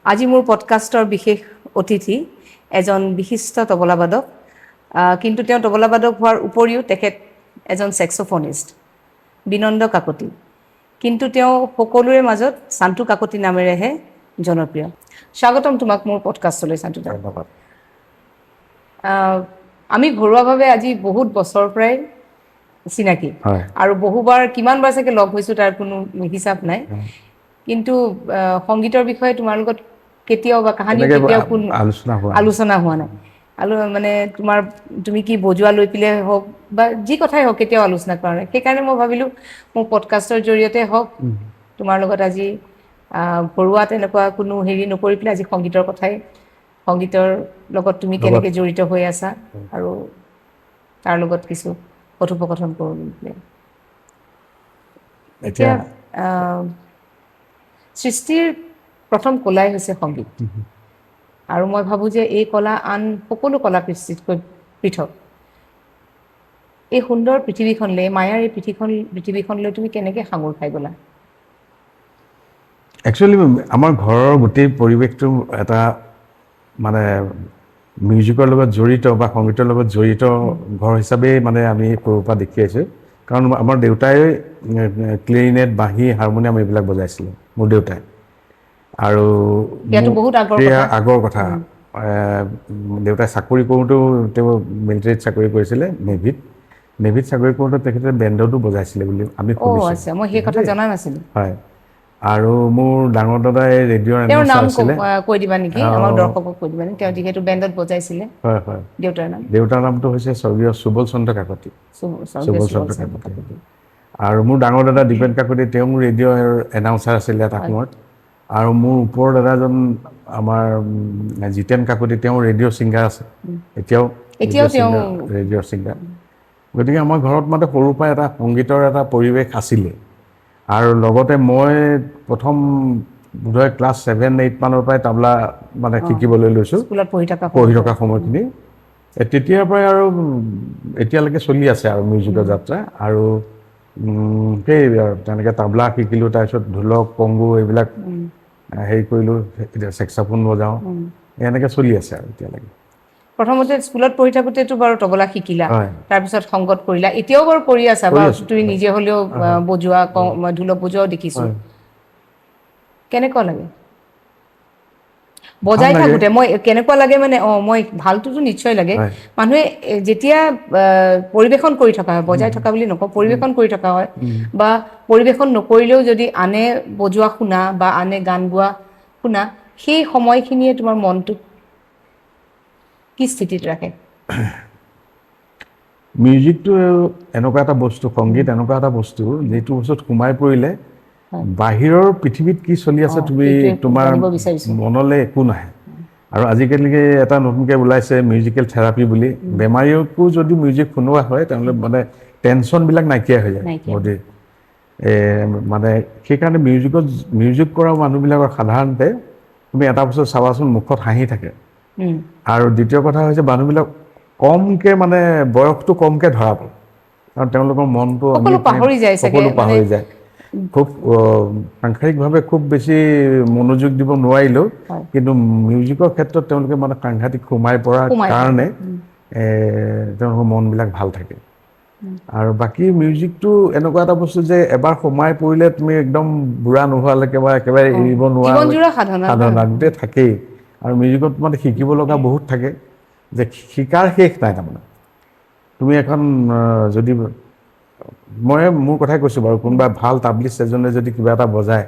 আজি মোৰ পডকাষ্টৰ বিশেষ অতিথি এজন বিশিষ্ট তবলাবাদক, কিন্তু তেওঁ তবলাবাদক হোৱাৰ উপৰিও তেখেত এজন সেক্সোফোনিষ্ট, বিনন্দ কাকতি। কিন্তু তেওঁ সকলোৰে মাজত শান্তু কাকতি নামেৰেহে জনপ্ৰিয়। স্বাগতম তোমাক মোৰ পডকাষ্টলৈ শান্তু। ধন্যবাদ। আমি ঘৰুৱাভাৱে আজি বহুত বছৰৰ পৰাই চিনাকি আৰু বহুবাৰ কিমানবাৰ চাগে লগ হৈছোঁ তাৰ কোনো হিচাপ নাই, কিন্তু সংগীতৰ বিষয়ে তোমাৰ লগত কেতিয়াও বা কাহিনী কেতিয়াও আলোচনা হোৱা নাই। মানে তুমি কি বজোৱা লৈ পেলাই হওক বা যি কথাই হওক কেতিয়াও আলোচনা কৰা নাই। সেইকাৰণে মই ভাবিলোঁ মোৰ পডকাষ্টৰ জৰিয়তে হওক তোমাৰ লগত আজি ঘৰুৱা তেনেকুৱা কোনো হেৰি নকৰি পেলাই আজি সংগীতৰ লগত তুমি কেনেকৈ জড়িত হৈ আছা আৰু তাৰ লগত কিছু কথোপকথন কৰোঁ। এতিয়া সৃষ্টিৰ প্ৰথম কলাই হৈছে সংগীত, আৰু মই ভাবোঁ যে এই কলা আন সকলো কলা সৃষ্টিতকৈ পৃথক। এই সুন্দৰ পৃথিৱীখনলৈ, মায়াৰ এই পৃথিৱীখনলৈ তুমি কেনেকৈ সাঙুৰ খাই গ'লা? একচুৱেলি আমাৰ ঘৰৰ গোটেই পৰিৱেশটো এটা মানে মিউজিকৰ লগত জড়িত বা সংগীতৰ লগত জড়িত ঘৰ হিচাপেই মানে আমি সৰুৰ পৰা দেখি আছোঁ। কাৰণ আমাৰ দেউতাই ক্লেৰিনেট, বাঁহী, হাৰমনিয়াম এইবিলাক বজাইছিলে, মোৰ দেউতাই। আৰু আগৰ কথা, দেউতাই চাকৰি কৰোঁতেও তেওঁ মিলিটাৰীত চাকৰি কৰিছিলে, নেভিত চাকৰি কৰোঁতে তেখেতে বেণ্ডতো বজাইছিলে বুলি আমি শুনিছোঁ। মই সেই কথা জনা নাছিলোঁ। হয়। আৰু মোৰ ডাঙৰ দাদাই ৰেডিঅ'ৰ এনাউন্সাৰ আছিলে। কৈ দিবা নেকি আমাৰ দৰ্শকক, কৈ দিবা নেকি তেওঁ যিহেতু বেণ্ডত বজাইছিলে? হয় হয়। দেউতাৰ নামটো হৈছে স্বৰ্গীয় সুবল চন্দ্ৰ কাকতি। আৰু মোৰ ডাঙৰ দাদা দীপেন কাকতি, তেওঁ ৰেডিঅ'ৰ এনাউন্সাৰ আছিলে এটা সময়ত। আৰু মোৰ ওপৰৰ দাদাজন আমাৰ জিতেন কাকতি, তেওঁ ৰেডিঅ' ছিংগাৰ আছে, এতিয়াও ৰেডিঅ'ৰ ছিংগাৰ। গতিকে আমাৰ ঘৰত মানে সৰুৰ পৰা এটা সংগীতৰ এটা পৰিৱেশ আছিলে। আৰু লগতে মই প্ৰথম বোধহয় ক্লাছ 7-8 মানৰ পৰাই তাবলা মানে শিকিবলৈ লৈছোঁ স্কুলত পঢ়ি থকা সময়খিনি তেতিয়াৰ পৰাই আৰু এতিয়ালৈকে চলি আছে আৰু মিউজিকৰ যাত্ৰা আৰু সেই আৰু তেনেকৈ তাবলা শিকিলোঁ তাৰপিছত ঢোলক কংগু এইবিলাক হেৰি কৰিলোঁ এতিয়া চেক্সাফোন বজাওঁ এনেকৈ চলি আছে আৰু এতিয়ালৈকে প্ৰথমতে স্কুলত পঢ়ি থাকোঁতেতো বাৰু তবলা শিকিলা তাৰপিছত সংগত কৰিলা এতিয়াও বাৰু কৰি আছা বা তুমি নিজে হ'লেও বজোৱা ঢোলক বজোৱাও দেখিছোঁ কেনেকুৱা লাগে বজাই থাকোঁতে মই কেনেকুৱা লাগে মানে মই ভালটোতো নিশ্চয় লাগে মানুহে যেতিয়া পৰিৱেশন কৰি থকা হয় বজাই থকা বুলি নকওঁ পৰিৱেশন কৰি থকা হয় বা পৰিৱেশন নকৰিলেও যদি আনে বজোৱা শুনা বা আনে গান গোৱা শুনা সেই সময়খিনিয়ে তোমাৰ মনটোক কি স্থিতিত ৰাখে মিউজিকটো এনেকুৱা এটা বস্তু সংগীত এনেকুৱা এটা বস্তু যিটো বস্তুত সোমাই পৰিলে বাহিৰৰ পৃথিৱীত কি চলি আছে তুমি তোমাৰ মনলৈ একো নাহে আৰু আজিকালি এটা নতুনকৈ ওলাইছে মিউজিকেল থেৰাপি বুলি বেমাৰীকো যদি মিউজিক শুনোৱা হয় তেনেহ'লে মানে টেনশ্যনবিলাক নাইকিয়া হৈ যায় বডিৰ মানে সেইকাৰণে মিউজিক কৰা মানুহবিলাকৰ সাধাৰণতে তুমি এটা বস্তু চাবাচোন মুখত হাঁহি থাকে আৰু দ্বিতীয় কথা হৈছে মানুহবিলাক কমকৈ মানে বয়সটো কমকৈ ধৰা পায় কাৰণ তেওঁলোকৰ মনটো সকলো পাহৰি যায় খুব সাংসাৰিকভাৱে খুব বেছি মনোযোগ দিব নোৱাৰিলেও কিন্তু মিউজিকৰ ক্ষেত্ৰত তেওঁলোকে মানে সাংঘাতিক সোমাই পৰাৰ কাৰণে তেওঁলোকৰ মনবিলাক ভাল থাকে আৰু বাকী মিউজিকটো এনেকুৱা এটা বস্তু যে এবাৰ সোমাই পৰিলে তুমি একদম বুঢ়া নোহোৱালৈকে বা একেবাৰে এৰিব নোৱাৰা সাধনা গোটেই থাকেই আৰু মিউজিকত মানে শিকিব লগা বহুত থাকে যে শিকাৰ শেষ নাই তাৰমানে তুমি এখন যদি মই মোৰ কথাই কৈছোঁ বাৰু কোনোবা ভাল তাবলিষ্ট এজনে যদি কিবা এটা বজায়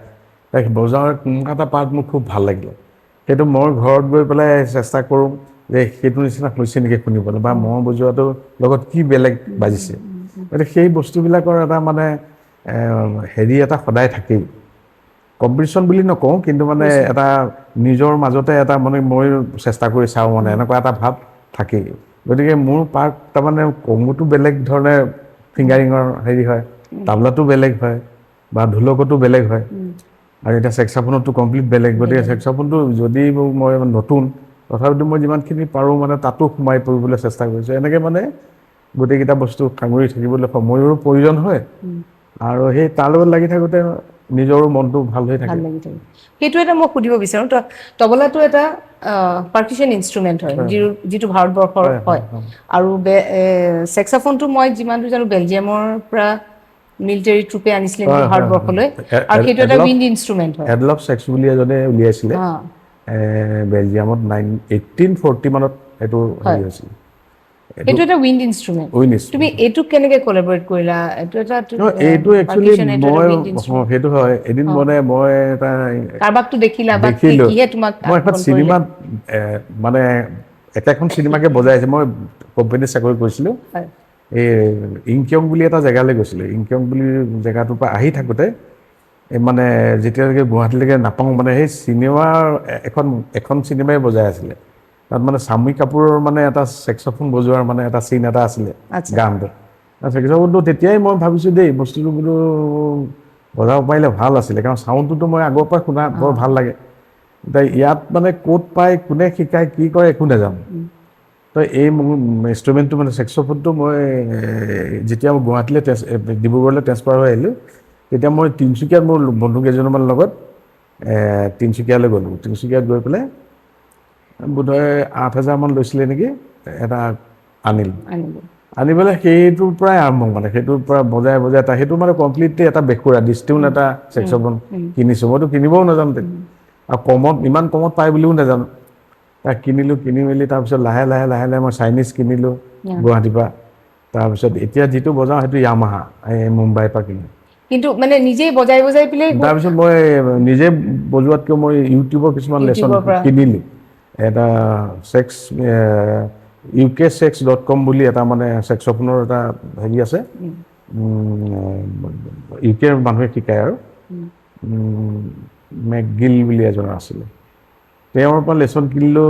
তাক বজাওৱাৰ কোনোবা এটা পাৰ্ট মোৰ খুব ভাল লাগিলে সেইটো মই ঘৰত গৈ পেলাই চেষ্টা কৰোঁ যে সেইটো নিচিনা হৈছে নেকি শুনিবলৈ বা মই বজোৱাটোৰ লগত কি বেলেগ বাজিছে গতিকে সেই বস্তুবিলাকৰ এটা মানে হেৰি এটা সদায় থাকেই কম্পিটিশ্যন বুলি নকওঁ কিন্তু মানে এটা নিজৰ মাজতে এটা মানে মই চেষ্টা কৰি চাওঁ মানে এনেকুৱা এটা ভাৱ থাকেই গতিকে মোৰ পাৰ্ট তাৰমানে কংগুটো বেলেগ ধৰণে ফিংগাৰিঙৰ হেৰি হয় তাবলাটো বেলেগ হয় বা ঢোলকতো বেলেগ হয় আৰু এতিয়া চেক্সাফোনতো কমপ্লিট বেলেগ গতিকে চেক্সাফোনটো যদি মই নতুন তথাপিতো মই যিমানখিনি পাৰোঁ মানে তাতো সোমাই পৰিবলৈ চেষ্টা কৰিছোঁ এনেকৈ মানে গোটেইকেইটা বস্তু সাঙুৰি থাকিবলৈ সময়ৰো প্ৰয়োজন হয় আৰু সেই তাৰ লগত লাগি থাকোঁতে নিজৰো মনটো ভাল হৈ থাকে সেইটো এটা মই সুধিব বিচাৰোঁ তবলাটো এটা পাৰ্কাশ্যন ইনষ্ট্ৰুমেণ্ট হয় যিটো ভাৰতবৰ্ষৰ হয় আৰু চেক্সাফোনটো মই যিমান দূৰ জানো বেলজিয়ামৰ পৰা মিলিটাৰী ট্ৰুপে আনিছিলে ভাৰতবৰ্ষলৈ আৰু সেইটো এটা উইণ্ড ইনষ্ট্ৰুমেণ্ট হয় এডলফ চেক্স বুলি এজনে উলিয়াইছিলে বেলজিয়ামত 1840 মানত এইটো হেৰি হৈছিল এইটো এটা উইণ্ড ইনষ্ট্ৰুমেণ্ট তুমি এইটো কেনেকৈ কলাবৰেট কৰিলা এইটো একচুৱেলি মই সেইটো হয় এদিন মই এটা কাৰোবাকটো দেখিলা বা কিহে তোমাক মই এখন চিনেমাত মানে একেখন চিনেমাকে বজাইছে মই কোম্পানীত চাকৰি কৰিছিলোঁ এই ইংকিয়ং বুলি এটা জেগালৈ গৈছিলোঁ ইংকিয়ং বুলি জেগাটোৰ পৰা আহি থাকোঁতে মানে যেতিয়ালৈকে গুৱাহাটীলৈকে নাপাওঁ মানে সেই চিনেমাৰ এখন চিনেমাই বজাই আছিলে তাত মানে স্বামী কাপুৰৰ মানে এটা চেক্সাফোন বজোৱাৰ মানে এটা চিন এটা আছিলে গানটো চেক্সাফোনটো তেতিয়াই মই ভাবিছোঁ দেই বস্তুটো বোলো বজাব পাৰিলে ভাল আছিলে কাৰণ চাউণ্ডটোতো মই আগৰ পৰা শুনা বৰ ভাল লাগে এতিয়া ইয়াত মানে ক'ত পায় কোনে শিকায় কি কৰে একো নাজানো তো এই ইনষ্ট্ৰুমেণ্টটো মানে চেক্সফোনটো মই যেতিয়া মই গুৱাহাটীলৈ ডিব্ৰুগড়লৈ ট্ৰেন্সফাৰ হৈ আহিলোঁ তেতিয়া মই তিনিচুকীয়াত মোৰ বন্ধু কেইজনমানৰ লগত তিনিচুকীয়ালৈ গ'লোঁ তিনিচুকীয়াত গৈ পেলাই বোধহয় 8,000 মান লৈছিলে নেকি এটা আনি পেলাই সেইটোৰ পৰাই আৰম্ভ মানে সেইটোৰ পৰা বজাই সেইটো মানে কমপ্লিটলি এটা বেকুৰা ডিষ্টিউন এটা চেক্সফোন কিনিছোঁ মইতো কিনিবও নাজানো আৰু ইমান কমত পায় বুলিও নাজানো তাক কিনি মেলি তাৰপিছত লাহে লাহে মই চাইনিজ কিনিলোঁ গুৱাহাটীৰ পৰা তাৰপিছত এতিয়া যিটো বজাওঁ সেইটো য়ামাহা এই মুম্বাইৰ পৰা কিনো কিন্তু মানে নিজেই বজাই পেলাই তাৰপিছত মই নিজে বজোৱাতকৈ মই ইউটিউবৰ কিছুমান লেচন কিনিলোঁ এটা uksex.com বুলি এটা মানে চেক্সফোনৰ এটা হেৰি আছে ইউকেৰ মানুহে শিকায় আৰু মেকগিল বুলি এজন আছিলে তেওঁৰ পৰা লেচন কিনিলোঁ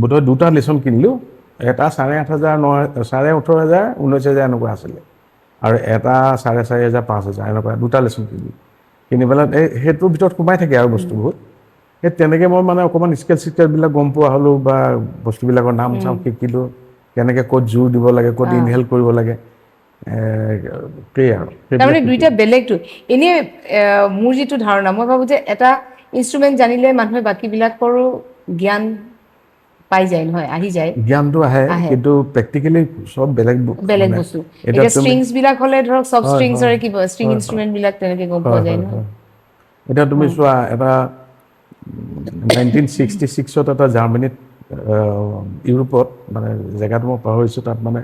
বোধহয় দুটা লেচন কিনিলোঁ এটা 8,500 18,000 19,000 এনেকুৱা আছিলে আৰু এটা 4,500 5,000 এনেকুৱা দুটা লেচন কিনিলোঁ কিনি পেলাই সেইটোৰ ভিতৰত সোমাই থাকে আৰু বস্তু বহুত সেই তেনেকৈ মই মানে অকণমান স্কেলবিলাক গম পোৱা হ'লোঁ বা বস্তুবিলাকৰ নাম চাম শিকিলোঁ কেনেকৈ ক'ত জোৰ দিব লাগে ক'ত ইনহেল কৰিব লাগে আৰু তাৰমানে দুইটা বেলেগটো এনেই মোৰ যিটো ধাৰণা মই ভাবোঁ যে এটা ইনষ্ট্ৰুমেণ্ট জানিলে মানুহে বাকীবিলাকৰো জ্ঞান পাই যায় নহয় আহি যায় জ্ঞানটো আহে কিন্তু প্ৰেক্টিকেলি চব বেলেগ বস্তু এতিয়া ষ্ট্ৰিংছবিলাক হ'লে ধৰক চব ষ্ট্ৰিংছৰে কিবা ষ্ট্ৰিং ইনষ্ট্ৰুমেণ্টবিলাক তেনেকৈ গম পোৱা যায় নহয় এতিয়া তুমি চোৱা এটা 1966ত এটা জাৰ্মানীত ইউৰোপত মানে জেগাটো মই পাহৰিছোঁ তাত মানে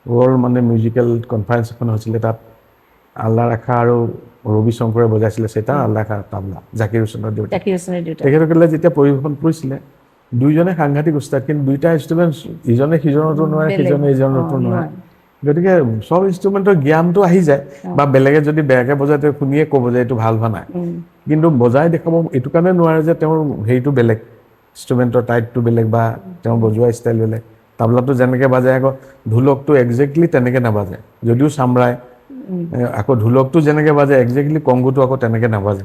ৱৰ্ল্ড মানে মিউজিকেল কনফাৰেঞ্চ এখন হৈছিলে তাত আল্লা ৰেখা আৰু ৰবি শংকৰে বজাইছিলে সেটা আল্লা ৰেখা তাবলা জাকিৰ হুছেইনৰ দেউতা তেখেতসকলে যেতিয়া পৰিৱেশন কৰিছিলে দুইজনে সাংঘাতিক উস্তাদ কিন্তু দুইটা ইনষ্ট্ৰুমেণ্ট ইজনে সিজনতো নোৱাৰে সিজনে ইজনতো নোৱাৰে গতিকে সব ইনষ্ট্ৰুমেণ্টৰ জ্ঞানটো আহি যায় বা বেলেগে যদি বেয়াকৈ বজায় তেওঁ শুনিয়ে ক'ব যে এইটো ভাল হোৱা নাই কিন্তু বজাই দেখাব এইটো কাৰণে নোৱাৰে যে তেওঁৰ হেৰিটো বেলেগ ইনষ্ট্ৰুমেণ্টৰ টাইপটো বেলেগ বা তেওঁ বজোৱা ষ্টাইল বেলেগ তাবলাটো যেনেকৈ বাজে আকৌ ঢোলকটো একজেক্টলি তেনেকৈ নাবাজে যদিও চামৰাই আকৌ ঢোলকটো যেনেকৈ বাজে একজেক্টলি কংগুটো আকৌ তেনেকৈ নাবাজে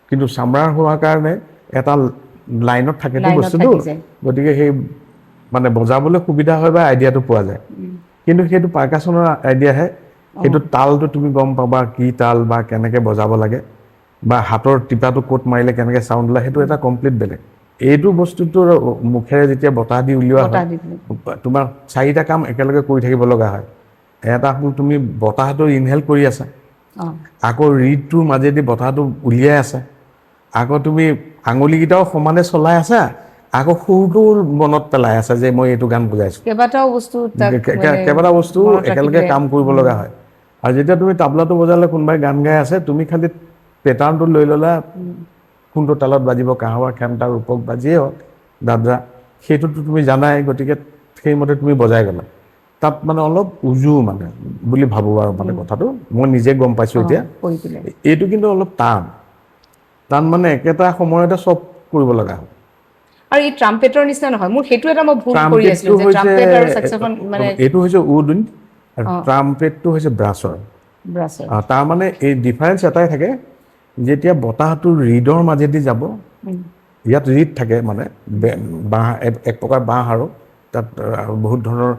কিন্তু চামৰাৰ হোৱাৰ কাৰণে এটা লাইনত থাকেতো বস্তুটো গতিকে সেই মানে বজাবলৈ সুবিধা হয় বা আইডিয়াটো পোৱা যায় কিন্তু সেইটো পাৰ্কাছনৰ আইডিয়াহে সেইটো তালটো তুমি গম পাবা কি তাল বা কেনেকৈ বজাব লাগে বা হাতৰ টিপাটো ক'ত মাৰিলে কেনেকৈ চাউণ্ড ওলায় সেইটো এটা কমপ্লিট বেলেগ এইটো বস্তুটো মুখেৰে যেতিয়া বতাহ দি উলিওৱা হয় তোমাৰ চাৰিটা কাম একেলগে কৰি থাকিব লগা হয় এটা হ'ল তুমি বতাহটো ইনহেল কৰি আছা আকৌ ৰিডটোৰ মাজেদি বতাহটো উলিয়াই আছা আকৌ তুমি আঙুলিকেইটাও সমানে চলাই আছা আকৌ সুৰটো মনত পেলাই আছা যে মই এইটো গান বজাইছোঁ কেইবাটাও বস্তু একেলগে কাম কৰিব লগা হয় আৰু যেতিয়া তুমি তাবলাটো বজালে কোনোবাই গান গাই আছে তুমি খালি পেটাৰ্ণটো লৈ ল'লা কোনটো তালত বাজিব কাহোৱা খেমটা ৰূপক বাজিয়ে হওক দাদৰা সেইটোতো তুমি জানাই গতিকে সেইমতে তুমি বজাই গ'লা তাত মানে অলপ উজু মানে বুলি ভাবোঁ আৰু মানে কথাটো মই নিজে গম পাইছোঁ এতিয়া এইটো কিন্তু অলপ টান মানে একেটা সময়তে চব কৰিব লগা হয় আৰু এই ট্ৰাম্পেটৰ নিচিনা নহয় মোৰ সেইটো এটা মই ভুল কৰি আছিলোঁ যে ট্ৰাম্পেট আৰু স্যাক্সোফোন মানে এইটো হৈছে উডউইণ্ড আৰু ট্ৰাম্পেটটো হৈছে ব্ৰাছৰ তাৰ মানে এই ডিফাৰেঞ্চ এটাই থাকে যেতিয়া বতাহটো ৰিডৰ মাজেদি যাব ইয়াত ৰিড থাকে মানে বাঁহ এক প্ৰকাৰ বাঁহ আৰু তাত বহুত ধৰণৰ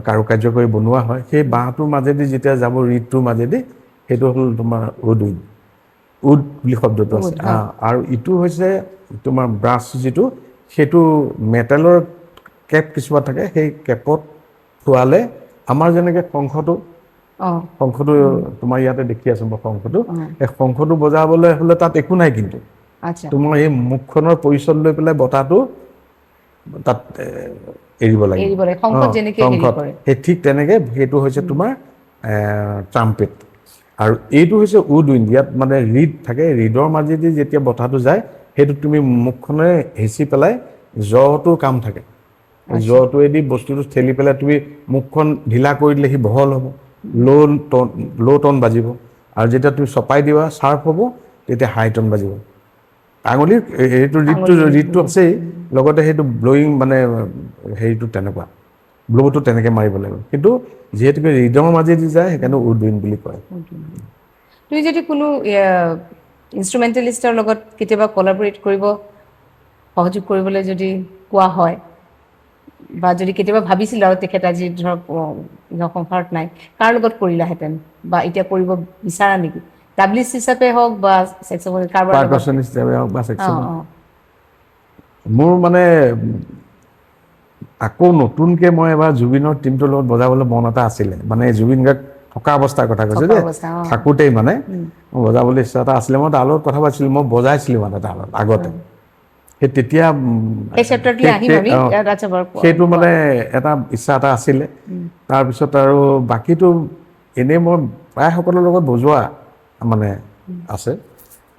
কাৰুকাৰ্য কৰি বনোৱা হয় সেই বাঁহটোৰ মাজেদি যেতিয়া যাব ৰিডটোৰ মাজেদি সেইটো হ'ল তোমাৰ উডউইণ্ড উড বুলি শব্দটো আছে আৰু ইটো হৈছে তোমাৰ ব্ৰাছ যিটো সেইটো মেটেলৰ কেপ কিছুমান থাকে সেই কেপত থোৱালে আমাৰ যেনেকৈ শংখটো তোমাৰ ইয়াতে দেখি আছোঁ মই শংখটো এই শংখটো বজাবলৈ হ'লে তাত একো নাই কিন্তু তোমাৰ এই মুখখনৰ পৰিচয় লৈ পেলাই বতাহটো তাত এৰিব লাগে সেই ঠিক তেনেকৈ সেইটো হৈছে তোমাৰ ট্ৰাম্পেট আৰু এইটো হৈছে উডউইণ্ড ইয়াত মানে ৰিড থাকে ৰিডৰ মাজেদি যেতিয়া বতাহটো যায় সেইটো তুমি মুখখনে হেঁচি পেলাই জটোৰ কাম থাকে জটোৱেদি বস্তুটো ঠেলি পেলাই তুমি মুখখন ঢিলা কৰি দিলে সি বহল হ'ব ল' টন বাজিব আৰু যেতিয়া তুমি চপাই দিবা চাৰ্প হ'ব তেতিয়া হাই টন বাজিব আঙুলিৰ সেইটো ৰিডটো আছেই লগতে সেইটো ব্লয়িং মানে হেৰিটো তেনেকুৱা ব্ল'টো তেনেকৈ মাৰিব লাগিব কিন্তু যিহেতুকে ৰিডৰ মাজেদি যায় সেইকাৰণে উডউইণ্ড বুলি কয় তুমি যদি কোনো ইনষ্ট্ৰুমেণ্টেলিষ্টৰ লগত কেতিয়াবা কলাবৰেট কৰিব সহযোগ কৰিবলৈ যদি কোৱা হয় বা যদি কেতিয়াবা ভাবিছিল আৰু তেখেত আজি ধৰক কমফৰ্ট নাই কাৰ লগত কৰিলাহেঁতেন বা এতিয়া কৰিব বিচাৰা নেকি ডাবলিষ্ট হিচাপে হওক বা স্যাক্সোফোন পাৰকাচনিষ্ট হিচাপে হওক বা স্যাক্সোফোন মোৰ মানে আকৌ নতুনকৈ মই এবাৰ জুবিনৰ টিমটোৰ লগত বজাবলৈ মন এটা আছিলে মানে জুবিন গাৰ্গ থকা অৱস্থাৰ কথা কৈছে যে থাকোঁতেই মানে মই বজাবলৈ ইচ্ছা এটা আছিলে মই তাৰ লগত কথা পাতিছিলোঁ মই বজাইছিলোঁ মানে তাৰ লগত আগতে সেই তেতিয়া সেইটো মানে এটা ইচ্ছা এটা আছিলে তাৰপিছত আৰু বাকীটো এনেই মই প্ৰায় সকলৰ লগত বজোৱা মানে আছে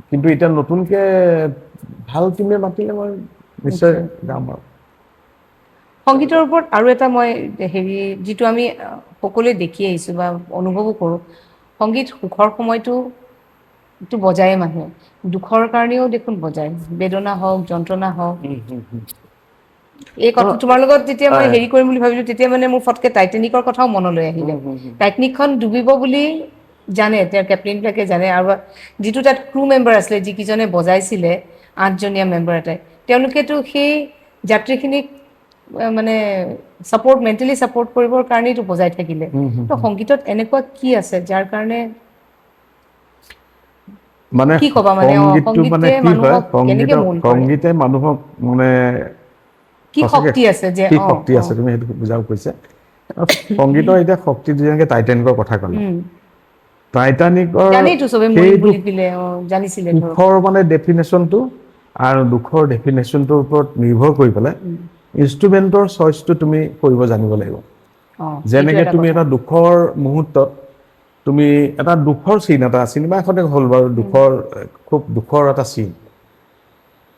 কিন্তু এতিয়া নতুনকৈ ভাল টিমে মাতিলে মই নিশ্চয় যাম আৰু সংগীতৰ ওপৰত আৰু এটা মই যিটো আমি সকলোৱে দেখি আহিছোঁ বা অনুভৱো কৰোঁ সংগীত সুখৰ সময়টো বজায়ে মানুহে দুখৰ কাৰণেও দেখোন বজায় বেদনা হওক যন্ত্ৰণা হওক এই কথা তোমাৰ লগত যেতিয়া মই কৰিম বুলি ভাবিলোঁ তেতিয়া মানে মোৰ ফটকে টাইটানিকৰ কথাও মনলৈ আহিলে টাইটানিকখন ডুবিব বুলি জানে, তেওঁৰ কেপ্টেইনবিলাকে জানে, আৰু যিটো তাত ক্ৰু মেম্বাৰ আছিলে, যিকেইজনে বজাইছিলে 8জনীয়া মেম্বাৰ এটাই, তেওঁলোকেতো সেই যাত্ৰীখিনিক মানে মেণ্টেলি ছাপোৰ্ট কৰিবৰ কাৰণেইতো বজাই থাকিলে। তো সংগীতত এনেকুৱা কি আছে যাৰ কাৰণে মানে কি ক'বা মানে সংগীতটো মানে কি হয়, সংগীতে মানুহক মানে কি শক্তি আছে যে কি শক্তি আছে, তুমি সেইটো বুজাব কৈছা। সংগীতৰ এতিয়া শক্তি যেনেকে টাইটানিকৰ কথা ক'লা, টাইটানিকৰ সেইটো সুখৰ মানে ডেফিনেশ্যনটো আৰু দুখৰ ডেফিনেশ্যনটোৰ ওপৰত নিৰ্ভৰ কৰি পেলাই ইনষ্ট্ৰুমেণ্টৰ চইচটো তুমি কৰিব জানিব লাগিব। যেনেকে তুমি এটা দুখৰ মুহূৰ্তত তুমি এটা দুখৰ চিন, এটা চিনেমা এখনে হ'ল বাৰু, খুব দুখৰ এটা চিন,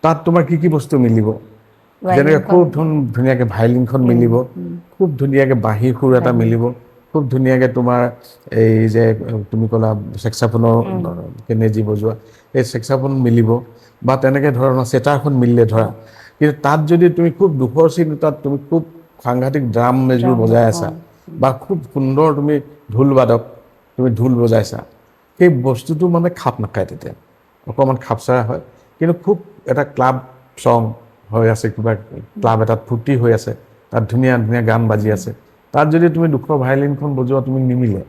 তাত তোমাৰ কি কি বস্তু মিলিব, যেনেকে খুব ধুনীয়াকে ভাইলিনখন মিলিব, খুব ধুনীয়াকে বাঁহী সুৰ এটা মিলিব, খুব ধুনীয়াকে তোমাৰ এই যে তুমি ক'লা চেক্সাফোনৰ কেনেজি বজোৱা, এই চেক্সাফোন মিলিব, বা তেনেকে ধৰণৰ চেতাৰখন মিলিলে ধৰা। কিন্তু তাত যদি তুমি খুব দুখৰ চিন, তাত তুমি খুব সাংঘাতিক ড্ৰাম এযোৰ বজাই আছা, বা খুব সুন্দৰ তুমি ঢোলবাদক, তুমি ঢোল বজাইছা, সেই বস্তুটো মানে খাপ নাখায়, তেতিয়া অকণমান খাপচাৰা হয়। কিন্তু খুব এটা ক্লাব চং হৈ আছে, কিবা ক্লাব এটাত ফূৰ্তি হৈ আছে, তাত ধুনীয়া ধুনীয়া গান বাজি আছে, তাত যদি তুমি দুখৰ ভাইলিনখন বজোৱা, তুমি নিমিলে।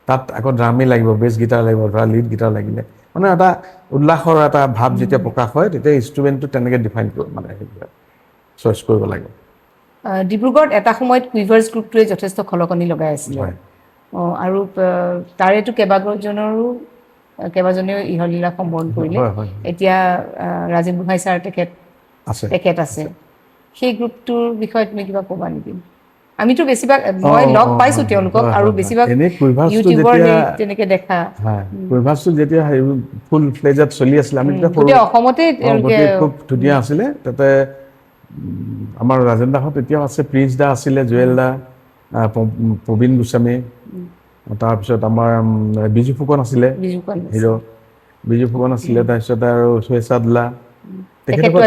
তাত আকৌ ড্ৰামেই লাগিব, বেছ গীটাৰ লাগিব, ধৰা লিড গীটাৰ লাগিলে, মানে এটা উল্লাসৰ এটা ভাৱ যেতিয়া প্ৰকাশ হয়, তেতিয়া ইনষ্ট্ৰুমেণ্টটো তেনেকৈ ডিফাইন কৰিব, মানে চইচ কৰিব লাগে। ডিব্ৰুগড়ত এটা সময়ত কুইভাৰ্ছ গ্ৰুপটোৱে যথেষ্ট খলকনি লগাই আছিলে, আৰু তাৰেতো কেইবাজনেও ইহলীলা সম্বৰণ কৰিলে। এতিয়া ৰাজেন গোহাঁই ছাৰ তেখেত আছে, সেই গ্ৰুপটোৰ বিষয়ে তুমি কিবা ক'বা নেকি? আমিতো বেছিভাগ, মই লগ পাইছোঁ তেওঁলোকক, আৰু বেছিভাগ ইউটিউবৰ তেনেকৈ দেখা। কুইভাৰ্ছটো যেতিয়া ফুল ফ্লেজত চলি আছিলে, আমি তেতিয়া অসমতে খুব ধুনীয়া আছিলে। তাতে আমাৰ ৰাজেন দাহঁত এতিয়াও আছে, প্ৰিন্স দা আছিলে, জুৱেল দা, প্ৰবীণ গোস্বামী, তাৰপিছত আমাৰ বিজু ফুকন আছিলে, হিৰ' বিজু ফুকন আছিলে, তাৰপিছত আৰু চুৱেচাদলা, তেখেতসকল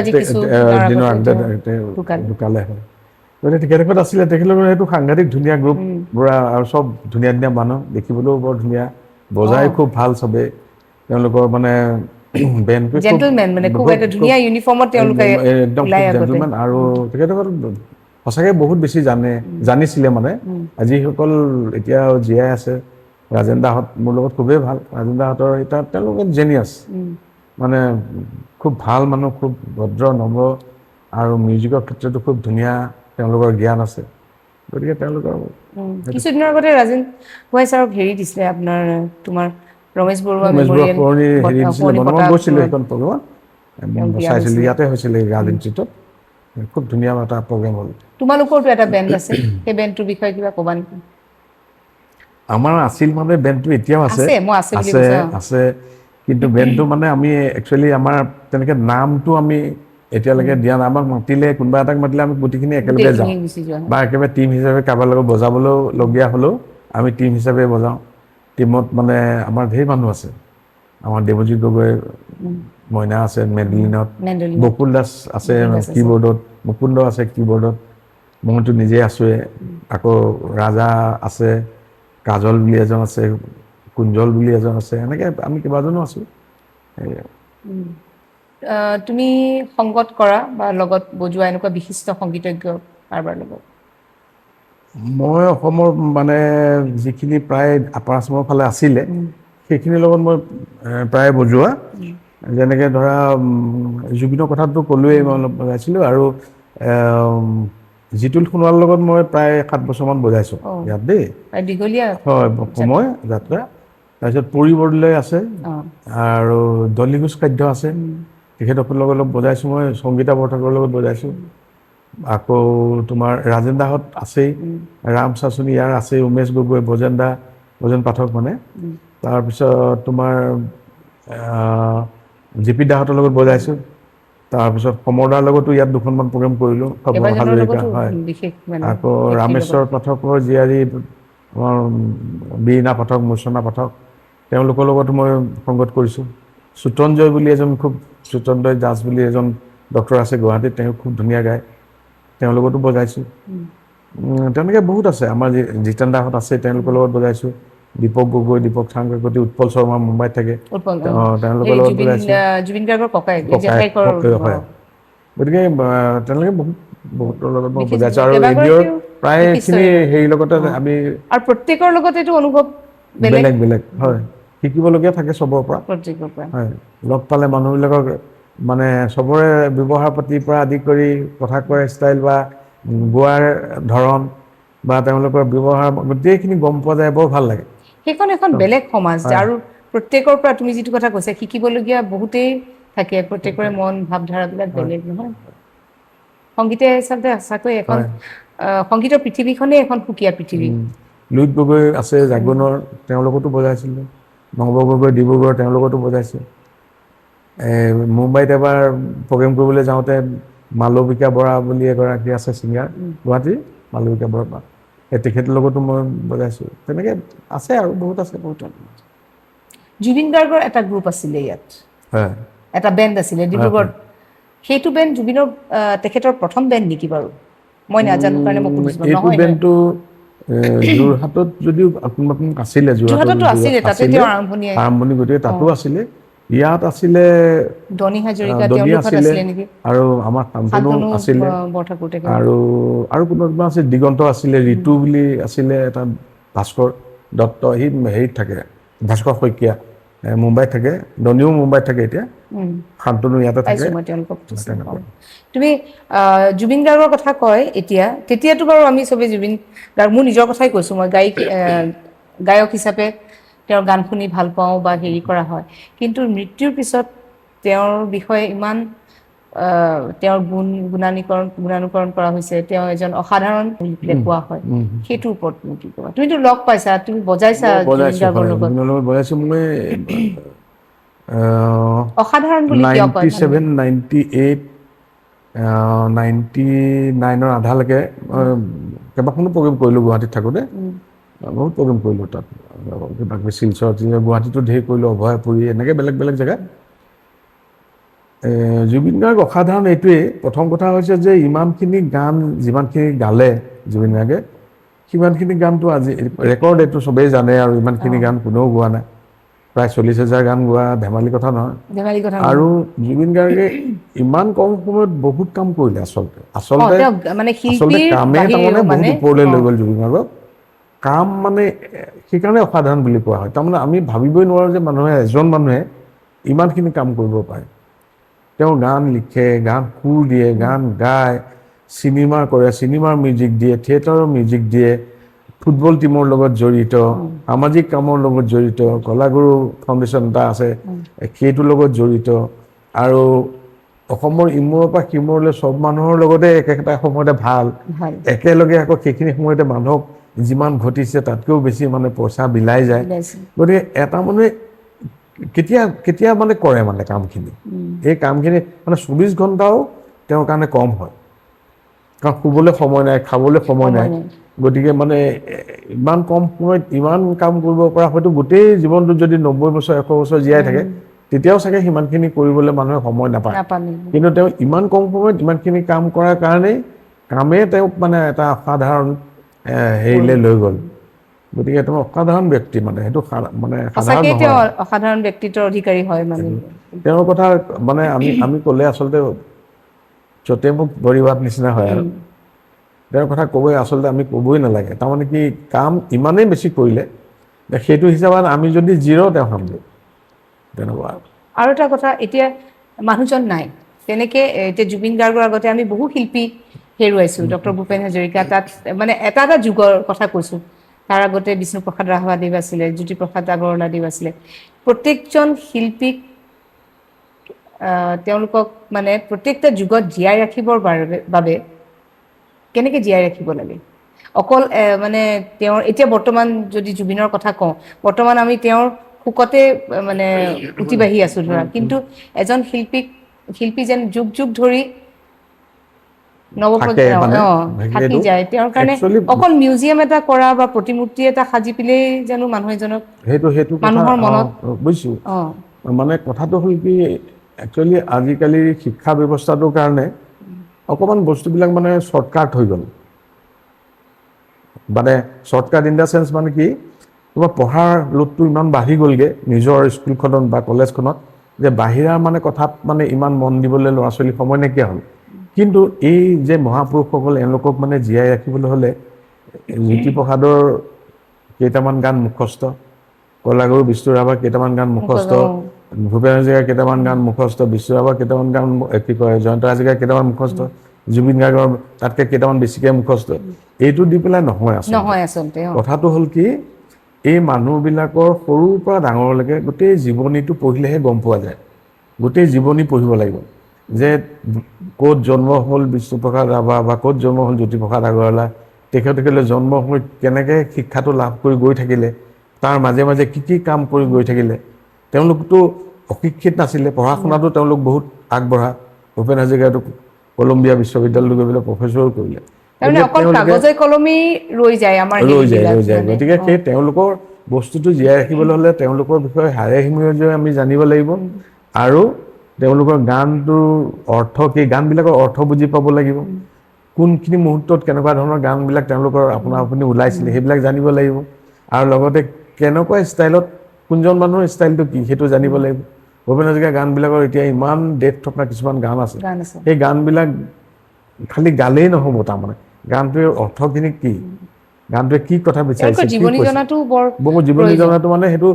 ঢুকালে হয়। গতিকে তেখেতসকল আছিলে, তেখেতলোকৰ সেইটো সাংঘাতিক ধুনীয়া গ্ৰুপ, আৰু চব ধুনীয়া ধুনীয়া মানুহ, দেখিবলৈও বৰ ধুনীয়া, বজাই খুব ভাল চবে। তেওঁলোকৰ মানে বেণ্ডটো একদম জেণ্টলমেন, আৰু তেখেতসকল সঁচাকৈ বহুত বেছি জানিছিলে মানে। যিসকল এতিয়া জীয়াই আছে, ৰাজেন দাহঁত মোৰ লগত খুবেই ভাল, ৰাজেন দাহঁতৰ এতিয়া তেওঁলোকে জেনিয়াছ, মানে খুব ভাল মানুহ, খুব ভদ্ৰ নম্ৰ, আৰু মিউজিকৰ ক্ষেত্ৰতো খুব ধুনীয়া তেওঁলোকৰ জ্ঞান আছে। গতিকে তেওঁলোকৰ কিছুদিনৰ আগতে ৰাজেন গোহাঁই ছাৰক দিছিলে, আপোনাৰ তোমাৰ ৰমেশ বৰুৱা পুৰণি দিছিলে, মই গৈছিলোঁ সেইখন প্ৰগ্ৰেমত, চাইছিলোঁ, ইয়াতে হৈছিলে গাৰ্ডেন চিটত, খুব ধুনীয়া এটা প্ৰগ্ৰেম হ'ল। তোমালোকৰতো এটা বেণ্ড আছে, সেই বেণ্ডটোৰ বিষয়ে কিবা ক'বা নেকি? আমাৰ আছিল মানে, বেণ্ডটো এতিয়াও আছে, কিন্তু বেণ্ডটো মানে আমি একচুৱেলি আমাৰ তেনেকে নামটো আমি এতিয়ালৈকে দিয়া নাই। আমাক মাতিলে, কোনোবা এটাক মাতিলে আমি গোটেইখিনি একেলগে যাওঁ, বা একেবাৰে টিম হিচাপে কাৰোবাৰ লগত বজাবলৈও লগীয়া হ'লেও আমি টিম হিচাপে বজাওঁ। টিমত মানে আমাৰ ঢেৰ মানুহ আছে, আমাৰ দেৱজিৎ গগৈ, মইনা আছে মেডলিনত, বকুল দাস আছে কীবৰ্ডত, মুকুন্দ আছে কীবৰ্ডত, মইতো নিজে আছোঁৱে, আকৌ ৰাজা আছে, কাজল বুলি এজন আছে, কুঞ্জল বুলি এজন আছে, এনেকৈ আমি কেইবাজনো আছোঁ। তুমি সংগত কৰা বা লগত বজোৱা এনেকুৱা বিশিষ্ট সংগীতজ্ঞ কাৰোবাৰ লগত? মই অসমৰ মানে যিখিনি প্ৰায় আপাৰ আছামৰ ফালে আছিলে, সেইখিনিৰ লগত মই প্ৰায় বজোৱা, যেনেকৈ ধৰা জুবিনৰ কথাটো ক'লোৱেই, মই অলপ বজাইছিলোঁ, আৰু জিতুল সোণোৱালৰ লগত মই প্ৰায় 7 বছৰমান বজাইছোঁ ইয়াত দেই, হয়, সময় যাত্ৰা। তাৰপিছত পৰি বৰদলৈ আছে, আৰু দলি ঘোষাধ্য আছে, তেখেতসকলৰ লগত অলপ বজাইছোঁ মই, সংগীতা বৰঠাকুৰৰ লগত বজাইছোঁ। আকৌ তোমাৰ ৰাজেন দাহঁত আছেই, ৰাম চাচুনি ইয়াৰ আছেই, উমেশ গগৈ, বজেন পাঠক মানে, তাৰপিছত তোমাৰ জে পি দাহঁতৰ লগত বজাইছোঁ। তাৰপিছত সমৰদাৰ লগতো ইয়াত 2খনমান প্ৰগ্ৰেম কৰিলোঁ, খগেন হাজৰিকা, হয়। আকৌ ৰামেশ্বৰ পাঠকৰ জীয়াৰী আমাৰ বীণা পাঠক, মূৰ্ছনা পাঠক, তেওঁলোকৰ লগতো মই সংগত কৰিছোঁ। সুতঞ্জয় বুলি এজন সুতঞ্জয় দাস বুলি এজন ডক্টৰ আছে গুৱাহাটীত, তেওঁ খুব ধুনীয়া গায়, তেওঁৰ লগতো বজাইছোঁ। তেনেকৈ বহুত আছে, আমাৰ জিতেন দাহঁত আছে, তেওঁলোকৰ লগত বজাইছোঁ। দীপক গগৈ, দীপক সাংকতি, উৎপল শৰ্মা মুম্বাইত থাকে, তেওঁলোকৰ লগত বজাইছোঁ। জুবিন গাৰ্গৰ ককাই হয়, গতিকে তেওঁলোকে বহুতৰ লগত মই বজাইছোঁ আৰু ৰেডিঅ'ৰ প্ৰায়খিনি হেৰিৰ লগতে আমি আৰু প্ৰত্যেকৰ লগত এইটো অনুভৱ বেলেগ বেলেগ হয়, শিকিবলগীয়া থাকে চবৰ পৰা। হয়, লগ পালে মানুহবিলাকক মানে চবৰে ব্যৱহাৰ পাতিৰ পৰা আদি কৰি কথা কোৱাৰ ষ্টাইল বা গোৱাৰ ধৰণ বা তেওঁলোকৰ ব্যৱহাৰ গোটেইখিনি গম পোৱা যায়, বৰ ভাল লাগে। সেইখন এখন বেলেগ সমাজ আৰু প্ৰত্যেকৰ পৰা তুমি যিটো কথা কৈছা শিকিবলগীয়া বহুতেই থাকে, প্ৰত্যেকৰে মন ভাৱধাৰাবিলাক বেলেগ নহয়। সংগীতে আচলতে সঁচাকৈ এখন সংগীতৰ পৃথিৱীখনেই এখন সুকীয়া পৃথিৱী। লুইত গগৈ আছে জাগোনৰ, তেওঁলোকতো বজাইছিলোঁ। নৱ গগৈ ডিব্ৰুগড়, তেওঁলোকতো বজাইছে। মুম্বাইত এবাৰ প্ৰগ্ৰেম কৰিবলৈ যাওঁতে মালবিকা বৰা বুলি এগৰাকী আছে ছিংগাৰ, গুৱাহাটীৰ মালবিকা বৰা, তেখেতৰ লগতো মই বজাইছোঁ। তেনেকৈ আছে আৰু বহুত আছে। জুবিন গাৰ্গৰ এটা গ্ৰুপ আছিলে ইয়াত, এটা বেণ্ড আছিলে ডিব্ৰুগড়ত। সেইটো বেণ্ড জুবিনৰ তেখেতৰ প্ৰথম বেণ্ড নেকি বাৰু? মই নাজানো কাৰণে মই সুধিছোঁ। এইটো বেণ্ডটো যোৰহাটত যদিও নতুন আছিলে, যোৰহাটতো আছিলে, তাতে তেওঁ আৰম্ভণি গতিকে তাতো আছিলে। ইয়াত আছিলে ডনি হাজৰিকা, ডনি আছিলে আৰু আমাৰ শান্তনু আছিলে আৰু কোনোবা আছে দিগন্ত আছিলে, ঋতু বুলি আছিলে এটা, ভাস্কৰ দত্ত, সি হেৰিত থাকে, ভাস্কৰ শইকীয়া মুম্বাইত থাকে, ডনিও মুম্বাইত থাকে এতিয়া, শান্তনু ইয়াতে থাকে। তুমি জুবিন গাৰ্গৰ কথা কয় এতিয়া, তেতিয়াতো বাৰু আমি চবেই জুবিন গাৰ্গ, মোৰ নিজৰ কথাই কৈছোঁ, মই গায়ক হিচাপে তেওঁৰ গান শুনি ভাল পাওঁ বা হেৰি কৰা হয়, কিন্তু মৃত্যুৰ পিছত তেওঁৰ বিষয়ে ইমান তেওঁৰ গুণানুকৰণ কৰা হৈছে, তেওঁ এজন অসাধাৰণ কোৱা হয়, সেইটোৰ ওপৰত তুমি কি ক'বা? তুমিতো লগ পাইছা, তুমি বজাইছা জুবিন গাৰ্গৰ লগত। বজাইছোঁ মই অসাধাৰণ বুলি কিয় কয়? 97, 98, 99ৰ আধালৈকে কেইবাখনো প্ৰগ্ৰেম কৰিলোঁ গুৱাহাটীত থাকোঁতে, বহুত প্ৰগ্ৰেম কৰিলোঁ তাত, কিবা কিবি শিলচৰ, গুৱাহাটীতো ঢেৰ কৰিলোঁ, অভয়াপুৰী, এনেকৈ বেলেগ বেলেগ জেগাত। জুবিন গাৰ্গ অসাধাৰণ এইটোৱেই, প্ৰথম কথা হৈছে যে ইমানখিনি গান যিমানখিনি গালে জুবিন গাৰ্গে, সিমানখিনি গানটো আজি ৰেকৰ্ড, এইটো চবেই জানে আৰু ইমানখিনি গান কোনেও গোৱা নাই, প্ৰায় 40,000 গান গোৱা ধেমালি কথা নহয়। আৰু জুবিন গাৰ্গে ইমান কম সময়ত বহুত কাম কৰিলে, আচলতে কামেই তাৰমানে বহুত ওপৰলৈ লৈ গ'ল জুবিন গাৰ্গক। কাম মানে সেইকাৰণে অসাধাৰণ বুলি কোৱা হয়, তাৰমানে আমি ভাবিবই নোৱাৰোঁ যে এজন মানুহে ইমানখিনি কাম কৰিব পাৰে। তেওঁ গান লিখে, গান সুৰ দিয়ে, গান গায়, চিনেমা কৰে, চিনেমাৰ মিউজিক দিয়ে, থিয়েটাৰৰ মিউজিক দিয়ে, ফুটবল টীমৰ লগত জড়িত, সামাজিক কামৰ লগত জড়িত, কলাগুৰু ফাউণ্ডেশ্যন এটা আছে সেইটোৰ লগত জড়িত, আৰু অসমৰ ইমূৰৰ পৰা সিমূৰলৈ চব মানুহৰ লগতে একেটা সময়তে ভাল, একেলগে আকৌ সেইখিনি সময়তে মানুহক যিমান ঘটিছে তাতকৈও বেছি মানে পইচা বিলাই যায়। গতিকে এটা মানুহে কেতিয়া মানে কৰে মানে কামখিনি, এই কামখিনি মানে 24 ঘণ্টাও তেওঁৰ কাৰণে কম হয়, কাৰণ শুবলৈ সময় নাই, খাবলৈ সময় নাই। গতিকে মানে ইমান কম সময়ত ইমান কাম কৰিব পৰা, হয়তো গোটেই জীৱনটোত যদি 90 বছৰ 100 বছৰ জীয়াই থাকে তেতিয়াও চাগে সিমানখিনি কৰিবলৈ মানুহে সময় নাপায়, কিন্তু তেওঁ ইমান কম সময়ত ইমানখিনি কাম কৰাৰ কাৰণেই কামেই তেওঁক মানে এটা অসাধাৰণ হেৰিলৈ লৈ গ'ল। গতিকে তেওঁ অসাধাৰণ ব্যক্তি, মানে সেইটো মানে অসাধাৰণ ব্যক্তিত্বৰ অধিকাৰী হয়। মানে তেওঁৰ কথা মানে আমি ক'লে আচলতে য'তে মোক ভৰি হোৱাৰ নিচিনা হয়, আৰু তেওঁৰ কথা ক'বই আচলতে আমি ক'বই নালাগে, তাৰমানে কি কাম ইমানেই বেছি কৰিলে, সেইটো হিচাপত আমি যদি জিৰ' তেওঁ সামৰিম তেনেকুৱা। আৰু এটা কথা, এতিয়া মানুহজন নাই তেনেকে, এতিয়া জুবিন গাৰ্গৰ আগতে আমি বহু শিল্পী হেৰুৱাইছোঁ, ডক্টৰ ভূপেন হাজৰিকা, তাত মানে এটা যুগৰ কথা কৈছোঁ, তাৰ আগতে বিষ্ণুপ্ৰসাদ ৰাভাদেৱ আছিলে, জ্যোতিপ্ৰসাদ আগৰৱালাদেৱ আছিলে, প্ৰত্যেকজন শিল্পীক তেওঁলোকক মানে প্ৰত্যেকটা যুগত জীয়াই ৰাখিবৰ বাবে কেনেকৈ জীয়াই ৰাখিব লাগে? অকল মানে তেওঁৰ এতিয়া বৰ্তমান যদি জুবিনৰ কথা কওঁ, বৰ্তমান আমি তেওঁৰ শোকতে মানে উঠি-বাঢ়ি আছোঁ ধৰা, কিন্তু এজন শিল্পী যেন যুগ যুগ ধৰি থাকি যায়, তেওঁৰ কাৰণে অকল মিউজিয়াম এটা কৰা বা প্ৰতিমূৰ্তি এটা সাজি পেলাই জানো মানুহ এজনক মানুহৰ মনত বুজিছোঁ। মানে কথাটো হ'ল কি, একচুৱেলি আজিকালি শিক্ষা ব্যৱস্থাটোৰ কাৰণে অকণমান বস্তুবিলাক মানে শ্বৰ্টকাট হৈ গ'ল, মানে শ্বৰ্টকাট ইন দ্য চেন্স মানে কি, তোমাৰ পঢ়াৰ লোডটো ইমান বাঢ়ি গ'লগৈ নিজৰ স্কুলখনত বা কলেজখনত যে বাহিৰা মানে কথাত মানে ইমান মন দিবলৈ ল'ৰা ছোৱালী সময় নাইকিয়া হ'ল কিন্তু এই যে মহাপুৰুষসকল এওঁলোকক মানে জীয়াই ৰাখিবলৈ হ'লে জ্যোতিপ্ৰসাদৰ কেইটামান গান মুখস্থ কলাগুৰু বিষ্ণুৰাভাৰ কেইটামান গান মুখস্থ ভূপেন হাজৰিকাৰ কেইটামান গান মুখস্থ বিষ্ণুৰাভাৰ কেইটামান গান কি কয় জয়ন্ত হাজৰিকাৰ কেইটামান মুখস্থ জুবিন গাৰ্গৰ তাতকৈ কেইটামান বেছিকৈ মুখস্থ এইটো দি পেলাই নহয় আচলতে কথাটো হ'ল কি এই মানুহবিলাকৰ সৰুৰ পৰা ডাঙৰলৈকে গোটেই জীৱনীটো পঢ়িলেহে গম পোৱা যায় গোটেই জীৱনী পঢ়িব লাগিব যে ক'ত জন্ম হ'ল বিষ্ণুপ্ৰসাদ ৰাভা বা ক'ত জন্ম হ'ল জ্যোতিপ্ৰসাদ আগৰৱালা তেখেতসকলে জন্ম হৈ কেনেকৈ শিক্ষাটো লাভ কৰি গৈ থাকিলে তাৰ মাজে মাজে কি কাম কৰি গৈ থাকিলে তেওঁলোকতো অশিক্ষিত নাছিলে পঢ়া শুনাটো তেওঁলোক বহুত আগবঢ়া ভূপেন হাজৰিকাটো কলম্বিয়া বিশ্ববিদ্যালয়ত গৈ পেলাই প্ৰফেচৰো কৰিলে ৰৈ যায় গতিকে সেই তেওঁলোকৰ বস্তুটো জীয়াই ৰাখিবলৈ হ'লে তেওঁলোকৰ বিষয়ে হাড়ে-হিমূৰে আমি জানিব লাগিব আৰু তেওঁলোকৰ গানটোৰ অৰ্থ কি গানবিলাকৰ অৰ্থ বুজি পাব লাগিব কোনখিনি মুহূৰ্তত কেনেকুৱা ধৰণৰ গানবিলাক তেওঁলোকৰ আপুনি ওলাইছিলে সেইবিলাক জানিব লাগিব আৰু লগতে কেনেকুৱা ষ্টাইলত কোনজন মানুহৰ ষ্টাইলটো কি সেইটো জানিব লাগিব ভূপেন হাজৰিকাৰ গানবিলাকৰ এতিয়া ইমান ডেপ্থ থকা কিছুমান গান আছে সেই গানবিলাক খালি গালেই নহ'ব তাৰমানে গানটোৰ অৰ্থখিনি কি গানটোৱে কি কথা বিচাৰিছে জীৱনী জনাটো মানে সেইটো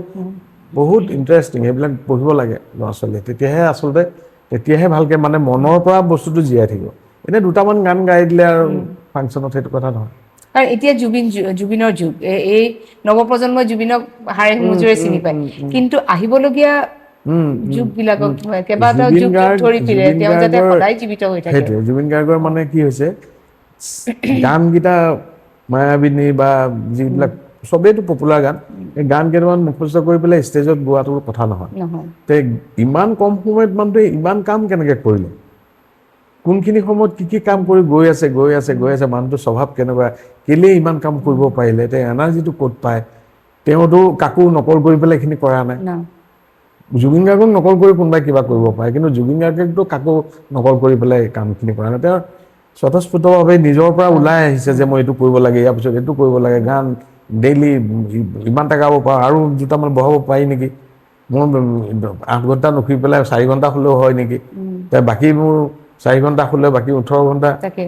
বহুত ইণ্টাৰেষ্টিং সেইবিলাক পঢ়িব লাগে ল'ৰা ছোৱালীয়ে তেতিয়াহে ভালকৈ মানে মনৰ পৰা বস্তুটো জীয়াই থাকিব এনেই দুটামান গান গাই দিলে আৰু ফাংচনত সেইটো কথা নহয় কাৰণ এতিয়া জুবিনৰ যুগ এই নৱপ্ৰজন্মই জুবিনক হাড়ে-হিমূৰে চিনি পায় কিন্তু আহিবলগীয়া যুগবিলাকক কেইবাটাও যুগ ধৰি ফিৰে তেওঁ যাতে সদায় জীৱিত হৈ থাকে সেইটোৱে জুবিন গাৰ্গৰ মানে কি হৈছে গানকেইটা মায়াবিনী বা যিবিলাক চবেইতো পপুলাৰ গান এই গান কেইটামান মুখস্থ কৰি পেলাই ষ্টেজত গোৱাটো কথা নহয় তে ইমান কম সময়ত মানুহটোৱে ইমান কাম কেনেকৈ কৰিলে কোনখিনি সময়ত কি কাম কৰি গৈ আছে মানুহটোৰ স্বভাৱ কেনেকুৱা কেলেই ইমান কাম কৰিব পাৰিলে তেওঁ এনাৰ্জিটো ক'ত পায় তেওঁতো কাকো নকল কৰি পেলাই এইখিনি কৰা নাই জুবিন গাৰ্গক নকল কৰি কোনোবাই কিবা কৰিব পাৰে কিন্তু জুবিন গাৰ্গেতো কাকো নকল কৰি পেলাই কামখিনি কৰা নাই তেওঁ স্বতঃস্ফূৰ্তভাৱে নিজৰ পৰা ওলাই আহিছে যে মই এইটো কৰিব লাগে ইয়াৰ পিছত এইটো কৰিব লাগে গান ডেইলি ইমানটা গাব পাৰোঁ আৰু দুটামান বহাব পাৰি নেকি মোৰ 8 ঘণ্টা নুশুই পেলাই 4 ঘণ্টা শুলেও হয় নেকি বাকী মোৰ 4 ঘণ্টা শুলে বাকী 18 ঘণ্টা তাকে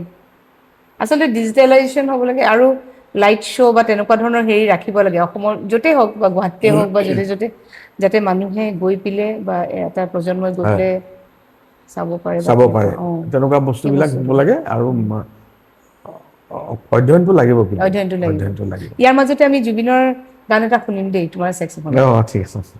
আচলতে ডিজিটেলাইজেশ্যন হ'ব লাগে আৰু লাইট শ্ব' বা তেনেকুৱা ধৰণৰ হেৰি ৰাখিব লাগে অসমৰ য'তেই হওক বা গুৱাহাটীতে হওক বা য'তে যাতে মানুহে গৈ পেলাই বা এটা প্ৰজন্মই গৈ পেলাই চাব পাৰে তেনেকুৱা বস্তুবিলাক হ'ব লাগে আৰু অধ্যয়নটো লাগিব ইয়াৰ মাজতে আমি জুবিনৰ গান এটা শুনিম দেই তোমাৰ ছেকশ্যন ঠিক আছে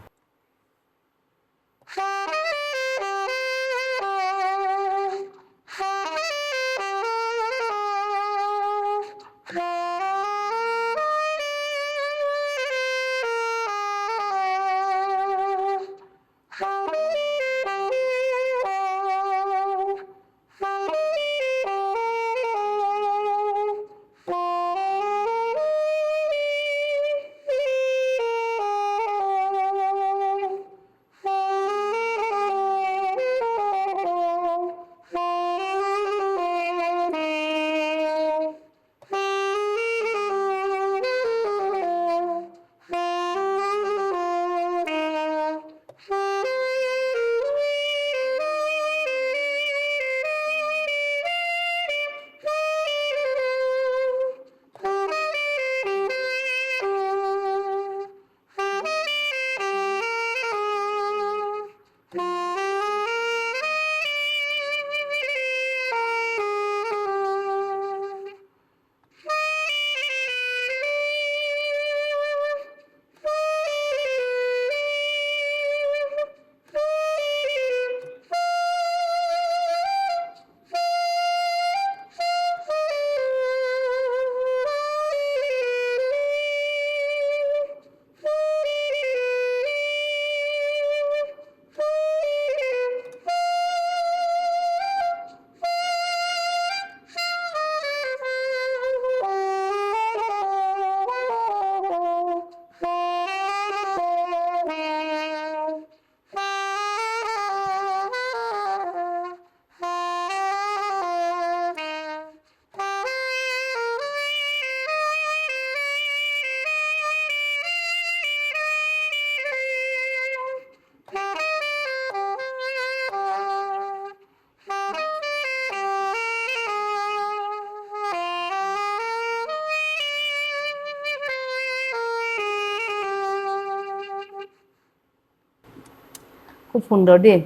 খুব সুন্দৰ দেই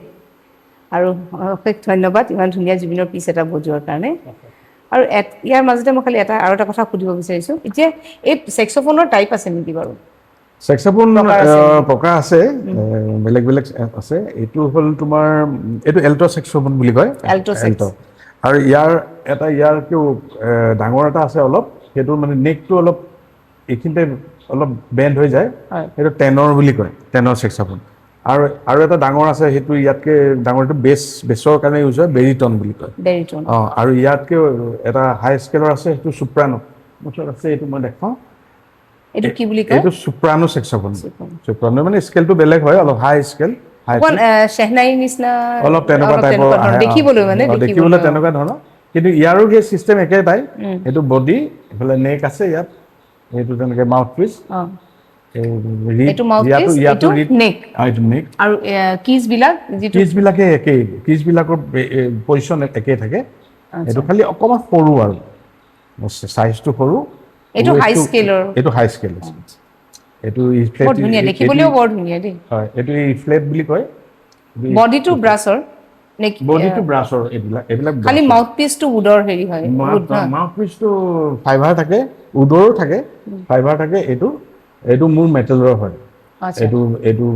আৰু অশেষ ধন্যবাদ ইমান ধুনীয়া জুবিনৰ পিচ এটা বজোৱাৰ কাৰণে আৰু ইয়াৰ মাজতে মই খালি আৰু এটা কথা সুধিব বিচাৰিছোঁ এতিয়া এই চেক্সোফোনৰ টাইপ আছে নেকি বাৰু চেক্সোফোন প্ৰকাৰ আছে বেলেগ বেলেগ আছে এইটো হ'ল তোমাৰ এইটো এল্টো চেক্সোফোন বুলি কয় এল্টো আৰু ইয়াৰকেও ডাঙৰ এটা আছে অলপ সেইটো মানে নেকটো অলপ এইখিনিতে অলপ বেণ্ড হৈ যায় সেইটো টেনৰ বুলি কয় টেনৰ চেক্সোফোন আৰু এটা ডাঙৰ আছে সেইটো ইয়াতকে ডাঙৰটো বেছৰ কাৰণে ইউজ হয় বেৰিটন বুলি কয় আৰু ইয়াতকে এটা হাই স্কেলৰ আছে সেইটো চুপ্ৰানো মুঠত আছে এইটো মই দেখাওঁ এইটো কি বুলি কয় এইটো চুপ্ৰানো চেক্সোফোন চুপ্ৰানো মানে স্কেলটো বেলেগ হয় অলপ হাই স্কেল শেহনাই নিচিনা অলপ তেনেকুৱা টাইপৰ দেখিবলৈ তেনেকুৱা ধৰণৰ কিন্তু ইয়াৰো সেই চিষ্টেম একেটাই এইটো বডি এইফালে নেক আছে ইয়াত এইটো তেনেকে মাউথ পিচ আৰু কিজবিলাকে একেই কিজবিলাকৰ পজিশ্যন একেই থাকে এইটো খালি অকণমান সৰু আৰু চাইজটো সৰু এইটো হাই স্কেলৰ এইটো হাই স্কেল এইটো বৰ ধুনীয়া দেখিবলৈও বৰ ধুনীয়া দেই হয় এইটো ফ্লেট বুলি কয় বডিটো ব্ৰাছৰ নেকি বডিটো ব্ৰাছৰ এইবিলাক খালি মাউথ পিচটো উডৰ হেৰি হয় মাউথ পিচটো ফাইবাৰ থাকে উডৰো থাকে ফাইবাৰ থাকে এইটো মোৰ মেটেলৰ হয় এইটো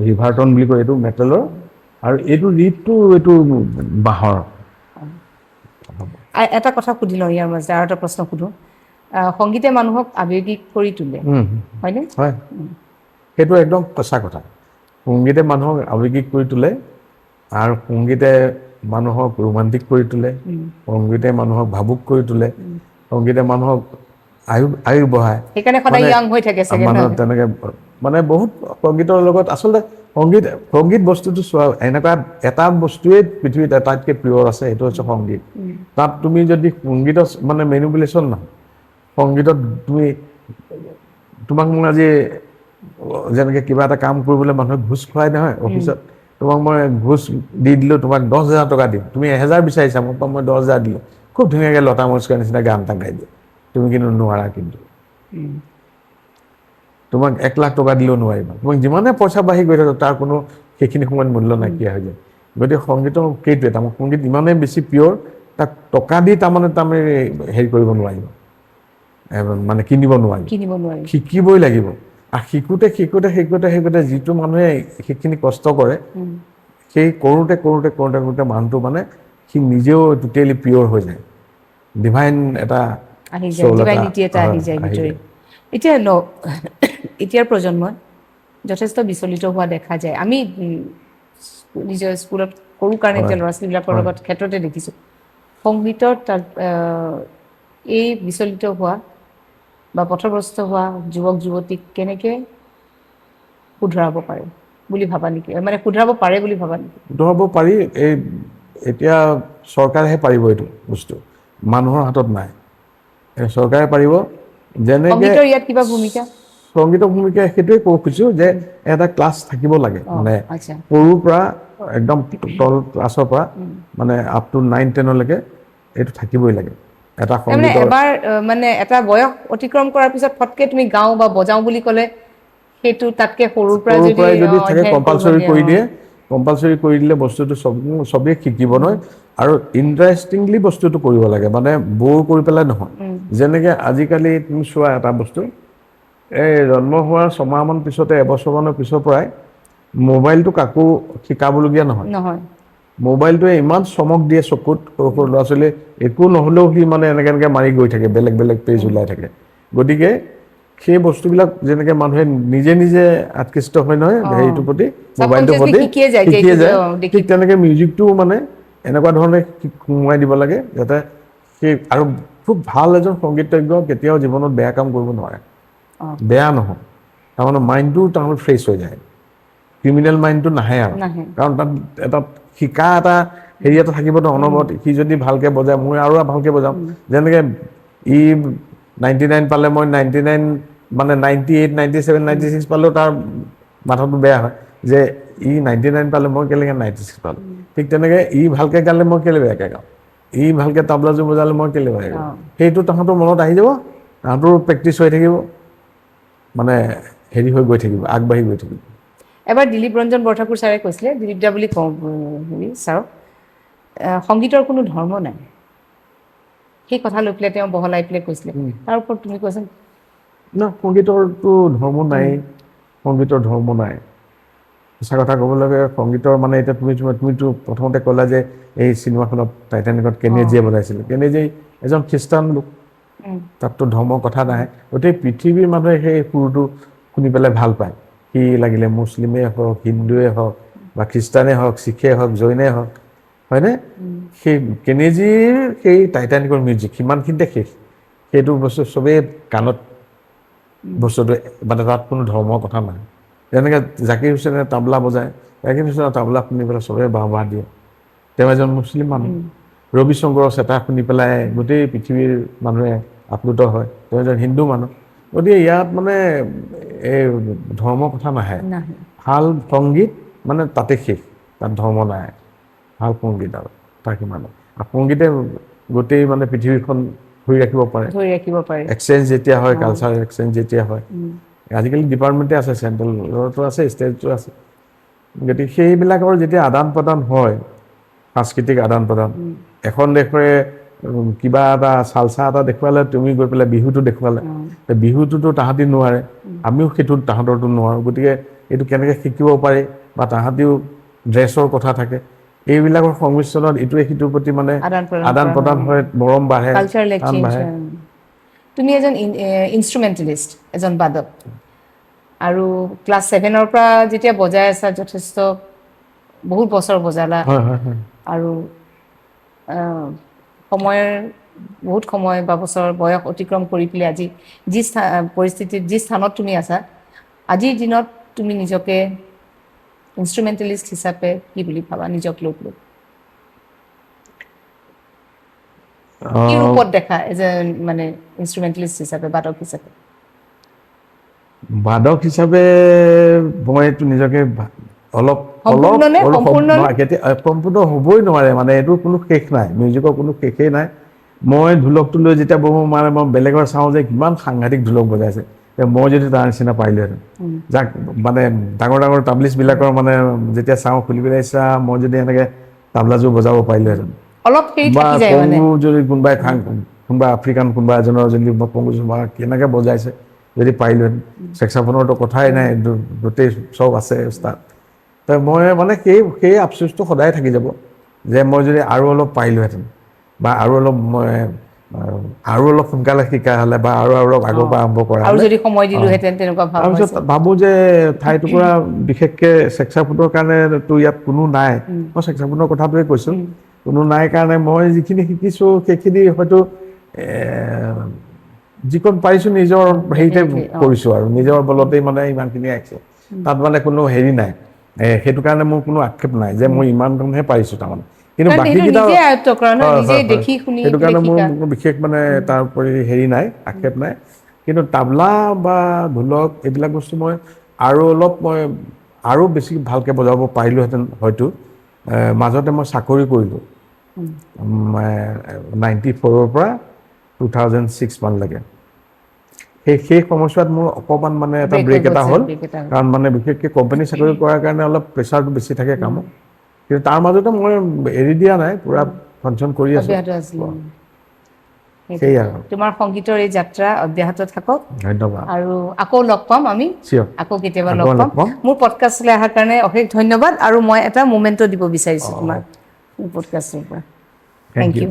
ৰিভাৰটন বুলি কয় এইটো মেটেলৰ আৰু এইটো ৰিডটো এইটো বাঁহৰ এটা কথা সুধি লওঁ ইয়াৰ মাজতে আৰু এটা প্ৰশ্ন সুধো সংগীতে মানুহক আৱেগিক কৰি তোলে হয়নে হয় সেইটো একদম সঁচা কথা সংগীতে মানুহক আৱেগিক কৰি তোলে আৰু সংগীতে মানুহক ৰোমান্টিক কৰি তোলে সংগীতে মানুহক ভাবুক কৰি তোলে সংগীতে মানুহক আয়ু বঢ়ায় সেইকাৰণে সদায় ইয়াং হৈ থাকে তেনেকে মানে বহুত সংগীতৰ লগত আচলতে সংগীত বস্তুটো চোৱা এনেকুৱা এটা বস্তুৱেই পৃথিৱীত আটাইতকৈ প্ৰিয় আছে সেইটো হৈছে সংগীত তাত তুমি যদি সংগীতত মানে মেনিপুলেশ্যন নহয় সংগীতত তোমাক মই আজি যেনেকৈ কিবা এটা কাম কৰিবলৈ মানুহে ঘোচ খুৱাই নহয় অফিচত তোমাক মই ঘোচ দি দিলোঁ তোমাক 10,000 টকা দিম তুমি 1,000 বিচাৰিছা মোৰ পৰা মই 10,000 দিলোঁ খুব ধুনীয়াকৈ লতা মঙ্গেশকাৰৰ নিচিনা গান এটা গাই দিয়ে তুমি কিন্তু নোৱাৰা কিন্তু তোমাক 1 লাখ টকা দিলেও নোৱাৰিবা তোমাক যিমানে পইচা বাঢ়ি গৈ থাকে তাৰ কোনো সেইখিনি সময়ত মূল্য নাইকিয়া হৈ যায় গতিকে সংগীতৰ সেইটোৱে তাৰমানে সংগীত ইমানেই বেছি পিয়ৰ তাক টকা দি তাৰমানে হেৰি কৰিব নোৱাৰিব মানে কিনিব নোৱাৰি শিকিবই লাগিব আৰু শিকোঁতে যিটো মানুহে সেইখিনি কষ্ট কৰে সেই কৰোঁতে মানুহটো মানে সি নিজেও টোটেলি পিয়ৰ হৈ যায় ডিভাইন এটা এতিয়াৰ প্ৰজন্মই যথেষ্ট বিচলিত হোৱা দেখা যায় আমি নিজৰ স্কুলত সৰু কাৰণে এতিয়া ল'ৰা ছোৱালীবিলাকৰ লগত ক্ষেত্ৰতে দেখিছোঁ সংগীতৰ এই বিচলিত হোৱা বা পথভ্ৰষ্ট হোৱা যুৱক যুৱতীক কেনেকৈ শুধৰাব পাৰে বুলি ভাবা নেকি মানে শুধৰাব পাৰে বুলি ভাবা নেকি শুধৰাব পাৰি এতিয়া চৰকাৰেহে পাৰিব এইটো বস্তু মানুহৰ হাতত নাই চৰকাৰে পাৰিব যেনেকৈ ইয়াত কিবা ভূমিকা সংগীতৰ ভূমিকা সেইটোৱে ক'ব খুজিছোঁ যে এটা ক্লাছ থাকিব লাগে মানে সৰুৰ পৰা একদম তল ক্লাছৰ পৰা মানে আপ টু 9-10লৈকে এইটো থাকিবই লাগে এটা সংগীতৰ এবাৰ মানে এটা বয়স অতিক্ৰম কৰাৰ পিছত ফটকে তুমি গাওঁ বা বজাওঁ বুলি ক'লে সেইটো তাতকে সৰুৰ পৰা যদি থাকে কম্পালচৰি কৰি দিলে বস্তুটো চবেই শিকিব নহয় আৰু ইণ্টাৰেষ্টিংলি বস্তুটো কৰিব লাগে মানে বৰ কৰি পেলাই নহয় যেনেকৈ আজিকালি তুমি চোৱা এটা বস্তু এই জন্ম হোৱাৰ 6 মাহমান পিছতে এবছৰমানৰ পিছৰ পৰাই মোবাইলটো কাকো শিকাবলগীয়া নহয় মোবাইলটোৱে ইমান চমক দিয়ে চকুত সৰু ল'ৰা ছোৱালীয়ে একো নহ'লেও সি মানে এনেকৈ মাৰি গৈ থাকে বেলেগ পেজ ওলাই থাকে গতিকে সেই বস্তুবিলাক যেনেকৈ মানুহে নিজে আকৃষ্ট হয় নহয় হেৰিটোৰ প্ৰতি মোবাইলটোৰ প্ৰতি শিকিয়ে যায় ঠিক তেনেকৈ মিউজিকটোও মানে এনেকুৱা ধৰণে সোমোৱাই দিব লাগে যাতে সেই আৰু খুব ভাল এজন সংগীতজ্ঞ কেতিয়াও জীৱনত বেয়া কাম কৰিব নোৱাৰে বেয়া নহয় তাৰমানে মাইণ্ডটো তাৰমানে ফ্ৰেছ হৈ যায় ক্ৰিমিনেল মাইণ্ডটো নাহে আৰু কাৰণ তাত এটা শিকা এটা হেৰি এটা থাকিব ন অনবৰত সি যদি ভালকৈ বজায় মই আৰু ভালকৈ বজাম যেনেকৈ 99 পালে মই 99 মানে 98 97 96 পালেও তাৰ মাথাটো বেয়া হয় যে 99 পালে মই কেলেকৈ 96 পালোঁ ঠিক তেনেকৈ ভালকৈ গালে মই কেলে বেয়াকৈ গাওঁ ভালকৈ তাবলাযোৰ বজালে মই কেলে বেয়াকৈ গাওঁ সেইটো তাহাঁতৰ মনত আহি যাব তাহাঁতৰো প্ৰেক্টিচ হৈ থাকিব মানে হেৰি হৈ গৈ থাকিব আগবাঢ়ি গৈ থাকিব এবাৰ দিলীপ ৰঞ্জন বৰঠাকুৰ ছাৰে কৈছিলে, দিলীপ দা বুলি কওঁ হেৰি ছাৰক, সংগীতৰ কোনো ধৰ্ম নাই, সেই কথা লৈ পেলাই তেওঁ বহলাই পেলাই কৈছিলে। তাৰ ওপৰত তুমি কোৱাচোন। না, সংগীতৰতো ধৰ্ম নাই, সংগীতৰ ধৰ্ম নাই। সঁচা কথা ক'ব লাগে, সংগীতৰ মানে এতিয়া তুমিতো প্ৰথমতে ক'লা যে এই চিনেমাখনত টাইটানিকত কেনেজিয়ে বনাইছিলে। কেনেজি এজন খ্ৰীষ্টান লোক, তাততো ধৰ্মৰ কথা নাই। গোটেই পৃথিৱীৰ মানুহে সেই সুৰটো শুনি পেলাই ভাল পায়। সি লাগিলে মুছলিমেই হওক, হিন্দুৱে হওক, বা খ্ৰীষ্টানেই হওক, শিখেই হওক, জৈনেই হওক, হয়নে? সেই কেনেজিৰ সেই টাইটানিকৰ মিউজিক সিমানখিনিতে শেষ। সেইটো বস্তু চবেই কাণত বস্তুটো, মানে তাত কোনো ধৰ্মৰ কথা নাই। যেনেকৈ জাকিৰ হুছেইনে তাবলা বজায়, জাকিৰ হুছেইনৰ তাবলা শুনি পেলাই চবেই বাহ দিয়ে। তেওঁ এজন মুছলিম মানুহ। ৰবি শংকৰৰ চেতা শুনি পেলাই গোটেই পৃথিৱীৰ মানুহে আপ্লুত হয়। তেওঁ এজন হিন্দু মানুহ। গতিকে ইয়াত মানে এই ধৰ্মৰ কথা নাহে। ভাল সংগীত মানে তাতে শেষ, তাত ধৰ্ম নাই। ভাল সংগীত আৰু তাক ইমানে। আৰু সংগীতে গোটেই মানে পৃথিৱীখন ধৰি ৰাখিব পাৰে। এক্সচেঞ্জ যেতিয়া হয়, কালচাৰ এক্সচেঞ্জ যেতিয়া হয়, আজিকালি ডিপাৰ্টমেণ্টে আছে, চেণ্ট্ৰেলতো আছে, ষ্টেটতো আছে। গতিকে সেইবিলাকৰ যেতিয়া আদান প্ৰদান হয়, সাংস্কৃতিক আদান প্ৰদান, এখন দেশৰে কিবা এটা চালচা এটা দেখুৱালে, তুমি গৈ পেলাই বিহুটো দেখুৱালে, বিহুটোতো তাহাঁতি নোৱাৰে, আমিও সেইটো তাহাঁতৰটো নোৱাৰোঁ। গতিকে এইটো কেনেকৈ শিকিব পাৰি, বা তাহাঁতিও ড্ৰেছৰ কথা থাকে, এইবিলাকৰ সংমিশ্ৰণত ইটোৱে সিটোৰ প্ৰতি মানে আদান প্ৰদান হয়, মৰম বাঢ়ে, টান বাঢ়ে। তুমি এজন ইনষ্ট্ৰুমেণ্টেলিষ্ট, এজন বাদক, আৰু ক্লাছ 7ৰ পৰা যেতিয়া বজাই আছা, যথেষ্ট বহুত বছৰ বজালা, আৰু সময়ৰ বহুত সময় বা বছৰ বয়স অতিক্ৰম কৰি পেলাই আজি যি পৰিস্থিতিত, যি স্থানত তুমি আছা, আজিৰ দিনত তুমি নিজকে ইনষ্ট্ৰুমেণ্টেলিষ্ট হিচাপে কি বুলি ভাবা, নিজক লৈ পেলাই কি ৰূপত দেখা এজ এ মানে ইনষ্ট্ৰুমেণ্টেলিষ্ট হিচাপে, বাদক হিচাপে? বাদক হিচাপে মইতো নিজকে অলপ সম্পূৰ্ণ হ'বই নোৱাৰে, মানে এইটো কোনো শেষ নাই, মিউজিকৰ কোনো শেষেই নাই। মই ঢোলকটো লৈ যেতিয়া বহোঁ, মানে মই বেলেগৰ চাওঁ যে কিমান সাংঘাতিক ঢোলক বজাইছে, মই যদি তাৰ নিচিনা পাৰিলোহেঁতেন, যাক মানে ডাঙৰ ডাঙৰ তাবলিষ্টবিলাকৰ মানে যেতিয়া চাওঁ খুলি পেলাই চাওঁ, মই যদি এনেকৈ তাবলাযোৰ বজাব পাৰিলোহেঁতেন, বা কংগু যদি কোনোবা আফ্ৰিকান কোনোবা এজনৰ যদি কংগু কেনেকৈ বজাইছে যদি পাৰিলোহেঁতেন, চেক্সাফোনৰতো কথাই নাই, গোটেই চব আছে তাত। তো মই মানে সেই আফচোচটো সদায় থাকি যাব, যে মই যদি আৰু অলপ পাৰিলোহেঁতেন, বা আৰু অলপ সোনকালে শিকা হ'লে, বা আৰু অলপ আগৰ পৰা আৰম্ভ কৰা হ'লে, তাৰপিছত ভাবোঁ যে ঠাই টুকুৰা বিশেষকৈ চেক্সাফোনৰ কাৰণে তো ইয়াত কোনো নাই। মই চেক্সাফোনৰ কথাটোৱে কৈছোঁ, কোনো নাই কাৰণে মই যিখিনি শিকিছোঁ সেইখিনি হয়তো যিকণ পাৰিছোঁ নিজৰ হেৰিতে কৰিছোঁ, আৰু নিজৰ বলতেই মানে ইমানখিনি আহিছে। তাত মানে কোনো হেৰি নাই, সেইটো কাৰণে মোৰ কোনো আক্ষেপ নাই যে মই ইমানকণহে পাৰিছোঁ তাৰমানে। কিন্তু বাকীকেইটা সেইটো কাৰণে মোৰ বিশেষ মানে তাৰ উপৰি হেৰি নাই, আক্ষেপ নাই। কিন্তু তাবলা বা ঢোলক এইবিলাক বস্তু মই আৰু বেছি ভালকৈ বজাব পাৰিলোহেঁতেন হয়তো। মাজতে মই চাকৰি কৰিলোঁ 94ৰ পৰা 2006 মানলৈকে। সেই সময়ছোৱাত মোৰ অকণমান মানে এটা ব্ৰেক এটা হ'ল, কাৰণ মানে বিশেষকৈ কোম্পানী চাকৰি কৰাৰ কাৰণে অলপ প্ৰেছাৰটো বেছি থাকে কামত। কিন্তু তাৰ মাজতে মই এৰি দিয়া নাই, পুৰা ফাংচন কৰি আছোঁ। তোমাৰ সংগীতৰ এই যাত্ৰা অব্যাহত থাকক। ধন্যবাদ। আৰু আকৌ লগ পাম আমি, আকৌ কেতিয়াবা লগ পাম। মোৰ পডকাষ্টলৈ অহাৰ কাৰণে অশেষ ধন্যবাদ, আৰু মই এটা মোমেণ্টো দিব বিচাৰিছোঁ তোমাক পডকাষ্টৰ পৰা। Thank U.